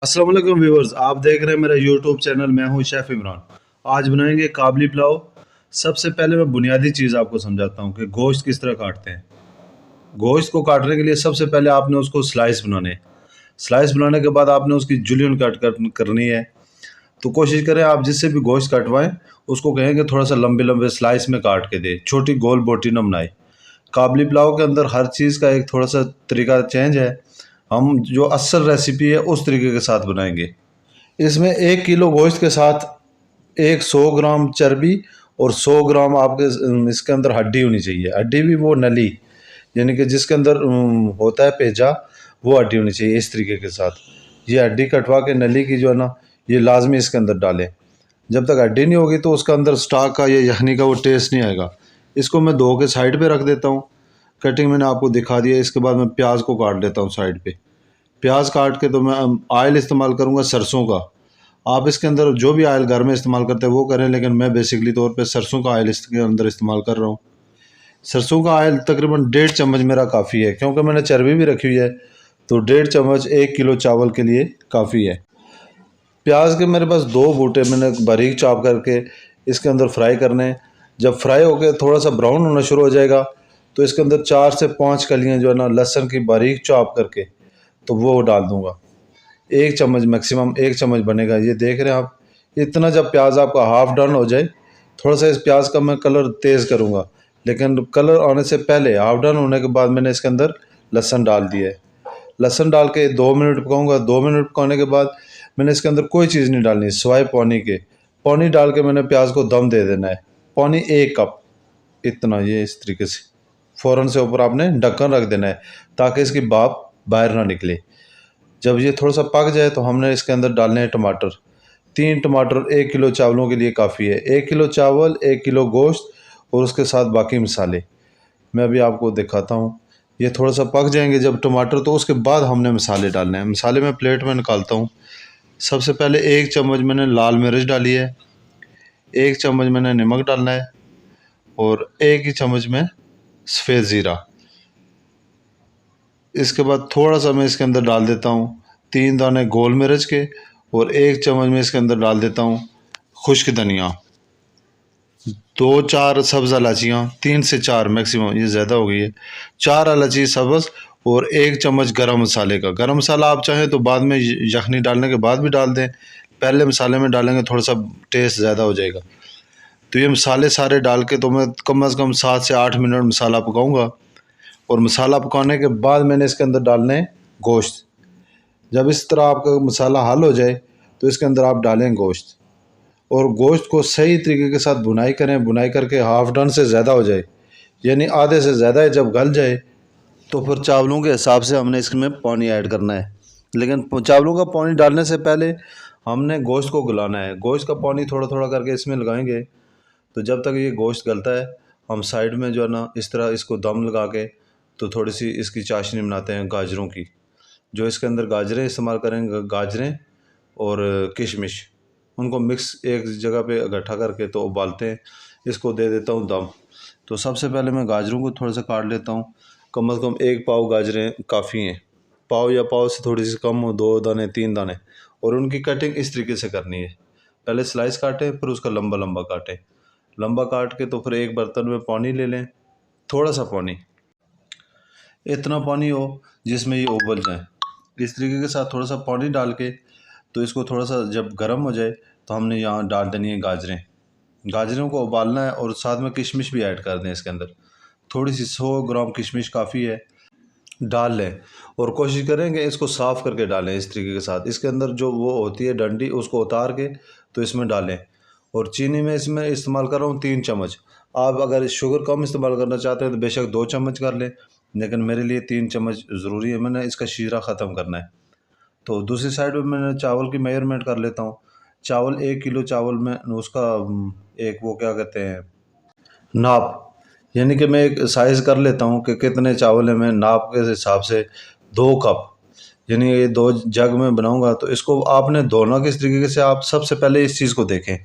अस्सलाम वालेकुम व्यूअर्स, आप देख रहे हैं मेरा यूट्यूब चैनल। मैं हूं शेफ़ इमरान। आज बनाएंगे काबली पुलाव। सबसे पहले मैं बुनियादी चीज़ आपको समझाता हूं कि गोश्त किस तरह काटते हैं। गोश्त को काटने के लिए सबसे पहले आपने उसको स्लाइस बनाने हैं। स्लाइस बनाने के बाद आपने उसकी जुलियन करनी है। तो कोशिश करें आप जिससे भी गोश्त कटवाएं उसको कहेंगे थोड़ा सा लंबे लंबे स्लाइस में काट के दे, छोटी गोल बोटी न बनाए। काबली पुलाव के अंदर हर चीज़ का एक थोड़ा सा तरीका चेंज है। हम जो असल रेसिपी है उस तरीके के साथ बनाएंगे। इसमें 1 किलो गोश्त के साथ एक 100 ग्राम चर्बी और 100 ग्राम आपके इसके अंदर हड्डी होनी चाहिए। हड्डी भी वो नली, यानी कि जिसके अंदर होता है पेजा, वो हड्डी होनी चाहिए इस तरीके के साथ। ये हड्डी कटवा के नली की जो है ना, ये लाजमी इसके अंदर डालें। जब तक हड्डी नहीं होगी तो उसका अंदर स्टॉक का या यखनी का वो टेस्ट नहीं आएगा। इसको मैं धो के साइड पे रख देता हूँ। कटिंग मैंने आपको दिखा दिया। इसके बाद मैं प्याज को काट लेता हूँ साइड पे। प्याज काट के तो मैं ऑयल इस्तेमाल करूँगा सरसों का। आप इसके अंदर जो भी ऑयल घर में इस्तेमाल करते हैं वो करें, लेकिन मैं बेसिकली तौर पे सरसों का ऑयल इसके अंदर इस्तेमाल कर रहा हूँ। सरसों का ऑयल तकरीबन 1.5 चम्मच मेरा काफ़ी है, क्योंकि मैंने चर्बी भी रखी हुई है। तो 1.5 चम्मच 1 किलो चावल के लिए काफ़ी है। प्याज के मेरे पास 2 बूटे मैंने बारीक चॉप करके इसके अंदर फ्राई करने हैं। जब फ्राई होकर थोड़ा सा ब्राउन होना शुरू हो जाएगा तो इसके अंदर 4 से 5 कलियाँ जो है ना लहसुन की बारीक चॉप करके तो वो डाल दूँगा। 1 चम्मच, मैक्सिमम 1 चम्मच बनेगा। ये देख रहे हैं आप। इतना जब प्याज आपका हाफ डन हो जाए, थोड़ा सा इस प्याज का मैं कलर तेज़ करूँगा, लेकिन कलर आने से पहले हाफ डन होने के बाद मैंने इसके अंदर लहसुन डाल दिया है। लहसुन डाल के 2 मिनट पकाऊंगा। 2 मिनट पकाने के बाद मैंने इसके अंदर कोई चीज़ नहीं डालनी सिवाय पानी के। पानी डाल के मैंने प्याज को दम दे देना है। पानी 1 कप, इतना, ये इस तरीके से। फ़ौरन से ऊपर आपने ढक्कन रख देना है ताकि इसकी भाप बाहर ना निकले। जब ये थोड़ा सा पक जाए तो हमने इसके अंदर डालने हैं टमाटर। 3 टमाटर 1 किलो चावलों के लिए काफ़ी है। 1 किलो चावल, 1 किलो गोश्त और उसके साथ बाकी मसाले मैं अभी आपको दिखाता हूँ। ये थोड़ा सा पक जाएंगे जब टमाटर, तो उसके बाद हमने मसाले डालने हैं। मसाले मैं प्लेट में निकालता हूँ। सबसे पहले 1 चम्मच मैंने लाल मिर्च डाली है, 1 चम्मच मैंने नमक डालना है और 1 ही चम्मच में सफ़ेद ज़ीरा। इसके बाद थोड़ा सा मैं इसके अंदर डाल देता हूँ 3 दाने गोल मिर्च के और 1 चम्मच में इसके अंदर डाल देता हूँ खुश्क धनिया। 2-4 सब्ज़ इलाचियाँ, 3 से 4 मैक्सिमम, ये ज़्यादा हो गई है। 4 इलायची सब्ज़ और 1 चम्मच गरम मसाले का। गरम मसाला आप चाहें तो बाद में यखनी डालने के बाद भी डाल दें। पहले मसाले में डालेंगे थोड़ा सा टेस्ट ज़्यादा हो जाएगा। तो ये मसाले सारे डाल के तो मैं कम से कम 7 से 8 मिनट मसाला पकाऊंगा। और मसाला पकाने के बाद मैंने इसके अंदर डालने गोश्त। जब इस तरह आपका मसाला हल हो जाए तो इसके अंदर आप डालें गोश्त और गोश्त को सही तरीके के साथ भुनाई करें। भुनाई करके हाफ डन से ज़्यादा हो जाए, यानी आधे से ज़्यादा है, जब गल जाए तो फिर चावलों के हिसाब से हमने इसमें पानी ऐड करना है। लेकिन चावलों का पानी डालने से पहले हमने गोश्त को गलाना है। गोश्त का पानी थोड़ा थोड़ा करके इसमें लगाएंगे। तो जब तक ये गोश्त गलता है हम साइड में जो है ना इस तरह इसको दम लगा के तो थोड़ी सी इसकी चाशनी बनाते हैं गाजरों की। जो इसके अंदर गाजरें इस्तेमाल करेंगे, गाजरें और किशमिश, उनको मिक्स एक जगह पे इकट्ठा करके तो उबालते हैं। इसको दे देता हूँ दम। तो सबसे पहले मैं गाजरों को थोड़ा सा काट लेता हूँ। कम से कम 1 पाव गाजरें काफ़ी हैं। पाव या पाव से थोड़ी सी कम हो, 2 दाने 3 दाने। और उनकी कटिंग इस तरीके से करनी है। पहले स्लाइस काटें, फिर उसका लंबा लंबा काटें। लंबा काट के तो फिर एक बर्तन में पानी ले लें, थोड़ा सा पानी, इतना पानी हो जिसमें ये उबल जाए। इस तरीके के साथ थोड़ा सा पानी डाल के तो इसको थोड़ा सा जब गर्म हो जाए तो हमने यहाँ डाल देनी है गाजरें। गाजरों को उबालना है और साथ में किशमिश भी ऐड कर दें इसके अंदर। थोड़ी सी 100 ग्राम किशमिश काफ़ी है, डाल लें। और कोशिश करें कि इसको साफ़ करके डालें इस तरीके के साथ। इसके अंदर जो वो होती है डंडी, उसको उतार के तो इसमें डालें। और चीनी में इसमें इस्तेमाल कर रहा हूँ 3 चम्मच। आप अगर शुगर कम इस्तेमाल करना चाहते हैं तो बेशक 2 चम्मच कर लें, लेकिन मेरे लिए 3 चम्मच ज़रूरी है। मैंने इसका शीरा ख़त्म करना है। तो दूसरी साइड पे मैंने चावल की मेजरमेंट कर लेता हूँ। चावल 1 किलो चावल में उसका एक वो क्या कहते हैं नाप, यानी कि मैं एक साइज़ कर लेता हूँ कि कितने चावल हैं। मैं नाप के हिसाब से 2 कप, यानी ये 2 जग में बनाऊंगा। तो इसको आपने धोना किस तरीके से, आप सबसे पहले इस चीज़ को देखें।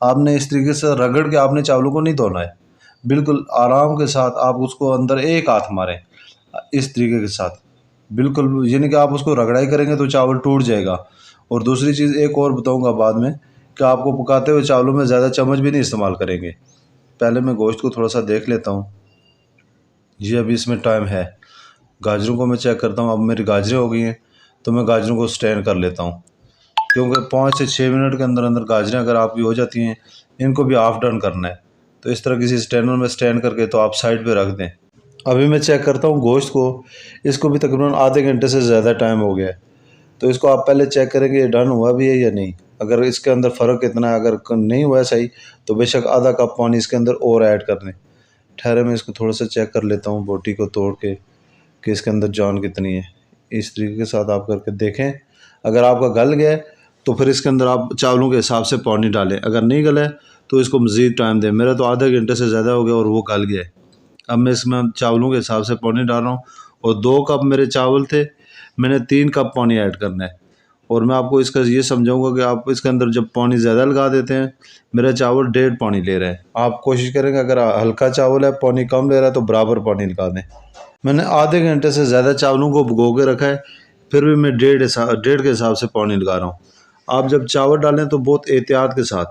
आपने इस तरीके से रगड़ के आपने चावलों को नहीं धोना है। बिल्कुल आराम के साथ आप उसको अंदर एक हाथ मारें इस तरीके के साथ, बिल्कुल, यानी कि आप उसको रगड़ाई करेंगे तो चावल टूट जाएगा। और दूसरी चीज़ एक और बताऊंगा बाद में कि आपको पकाते हुए चावलों में ज़्यादा चम्मच भी नहीं इस्तेमाल करेंगे। पहले मैं गोश्त को थोड़ा सा देख लेता हूँ। ये अभी इसमें टाइम है। गाजरों को मैं चेक करता हूँ। अब मेरी गाजरें हो गई हैं तो मैं गाजरों को स्टैंड कर लेता हूँ, क्योंकि 5 से 6 मिनट के अंदर अंदर गाजरें अगर आपकी हो जाती हैं, इनको भी हाफ डन करना है। तो इस तरह किसी स्टैंडर में स्टैंड करके तो आप साइड पे रख दें। अभी मैं चेक करता हूँ गोश्त को। इसको भी तकरीबन आधे घंटे से ज़्यादा टाइम हो गया है। तो इसको आप पहले चेक करें कि ये डन हुआ भी है या नहीं। अगर इसके अंदर फ़र्क कितना है, अगर नहीं हुआ है सही, तो बेशक आधा कप पानी इसके अंदर और ऐड कर दें। ठहरे मैं इसको थोड़ा सा चेक कर लेता हूँ बोटी को तोड़ के कि इसके अंदर जान कितनी है। इस तरीके के साथ आप करके देखें। अगर आपका गल गया है तो फिर इसके अंदर आप चावलों के हिसाब से पानी डालें। अगर नहीं गला है तो इसको मज़ीद टाइम दें। मेरा तो आधे घंटे से ज़्यादा हो गया और वो गल गया है। अब मैं इसमें चावलों के हिसाब से पानी डाल रहा हूँ और 2 कप मेरे चावल थे, मैंने 3 कप पानी ऐड करना है। और मैं आपको इसका ये समझाऊंगा कि आप इसके अंदर जब पानी ज़्यादा लगा देते हैं, मेरा चावल 1.5 पानी ले रहा है। आप कोशिश करेंगे अगर हल्का चावल है, पानी कम ले रहा है, तो बराबर पानी लगा दें। मैंने आधे घंटे से ज़्यादा चावलों को भिगो के रखा है, फिर भी मैं 1.5 के हिसाब से पानी लगा रहा हूँ। आप जब चावल डालें तो बहुत एहतियात के साथ,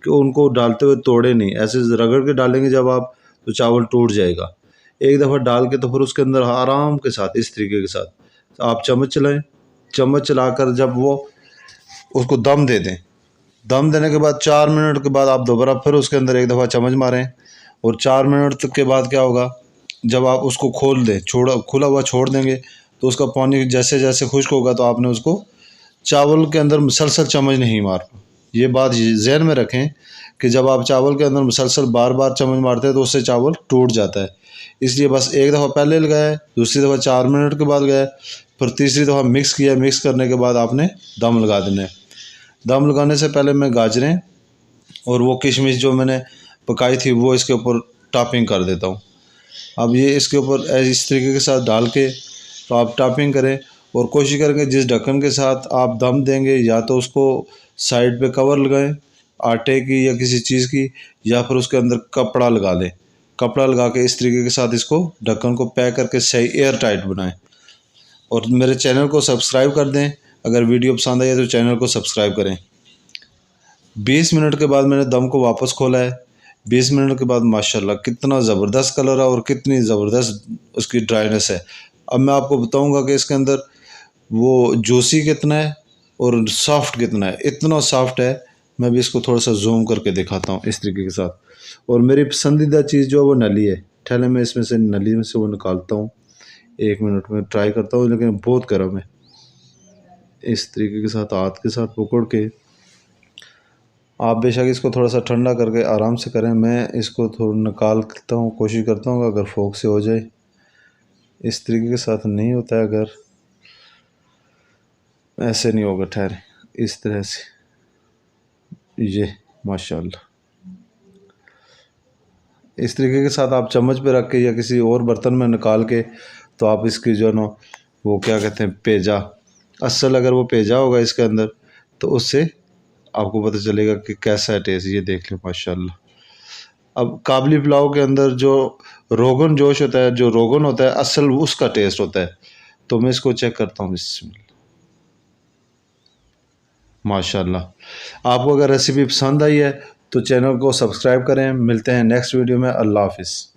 कि उनको डालते हुए तोड़े नहीं, ऐसे रगड़ के डालेंगे जब आप तो चावल टूट जाएगा। एक दफ़ा डाल के तो फिर उसके अंदर आराम के साथ इस तरीके के साथ आप चम्मच चलाएं। चम्मच चलाकर जब वो उसको दम दे दें, दम देने के बाद 4 मिनट के बाद आप दोबारा फिर उसके अंदर एक दफ़ा चम्मच मारें। और 4 मिनट के बाद क्या होगा, जब आप उसको खोल दें, खुला हुआ छोड़ देंगे तो उसका पानी जैसे जैसे खुश्क होगा तो आपने उसको चावल के अंदर मुसलसल चम्मच नहीं मारना। ये बात ज़हन में रखें कि जब आप चावल के अंदर मुसलसल बार बार चम्मच मारते हैं तो उससे चावल टूट जाता है। इसलिए बस एक दफ़ा पहले लगाया, दूसरी दफ़ा 4 मिनट के बाद गया, फिर तीसरी दफ़ा मिक्स किया। मिक्स करने के बाद आपने दम लगा देना है। दम लगाने से पहले मैं गाजरें और वो किशमिश जो मैंने पकाई थी वो इसके ऊपर टॉपिंग कर देता हूँ। अब ये इसके ऊपर इस तरीके के साथ डाल के तो आप टॉपिंग करें और कोशिश करेंगे जिस ढक्कन के साथ आप दम देंगे या तो उसको साइड पे कवर लगाएं आटे की या किसी चीज़ की, या फिर उसके अंदर कपड़ा लगा लें। कपड़ा लगा के इस तरीके के साथ इसको ढक्कन को पैक करके सही एयर टाइट बनाएं। और मेरे चैनल को सब्सक्राइब कर दें। अगर वीडियो पसंद आई है तो चैनल को सब्सक्राइब करें। 20 मिनट के बाद मैंने दम को वापस खोला है। 20 मिनट के बाद माशाल्लाह कितना ज़बरदस्त कलर है और कितनी ज़बरदस्त उसकी ड्राइनेस है। अब मैं आपको बताऊंगा कि इसके अंदर वो जूसी कितना है और सॉफ्ट कितना है। इतना सॉफ्ट है, मैं भी इसको थोड़ा सा जूम करके दिखाता हूँ इस तरीके के साथ। और मेरी पसंदीदा चीज़ जो है वो नली है। ठहले मैं इसमें से नली में से वो निकालता हूँ। 1 मिनट में ट्राई करता हूँ, लेकिन बहुत गर्म है। इस तरीके के साथ हाथ के साथ पकड़ के आप बेशक इसको थोड़ा सा ठंडा करके आराम से करें। मैं इसको थोड़ा निकालता हूँ, कोशिश करता हूँ अगर फोक से हो जाए। इस तरीके के साथ नहीं होता है, अगर ऐसे नहीं होगा। ठहरे इस तरह से, ये माशाल्लाह इस तरीके के साथ आप चम्मच पे रख के या किसी और बर्तन में निकाल के तो आप इसकी जो है ना वो क्या कहते हैं पेजा, असल अगर वो पेजा होगा इसके अंदर तो उससे आपको पता चलेगा कि कैसा है टेस्ट। ये देख लें माशाल्लाह। अब काबली पुलाव के अंदर जो रोगन जोश होता है, जो रोगन होता है असल उसका टेस्ट होता है। तो मैं इसको चेक करता हूँ। बिस्मिल्लाह माशाल्लाह। आपको अगर रेसिपी पसंद आई है तो चैनल को सब्सक्राइब करें। मिलते हैं नेक्स्ट वीडियो में। अल्लाह हाफिज़।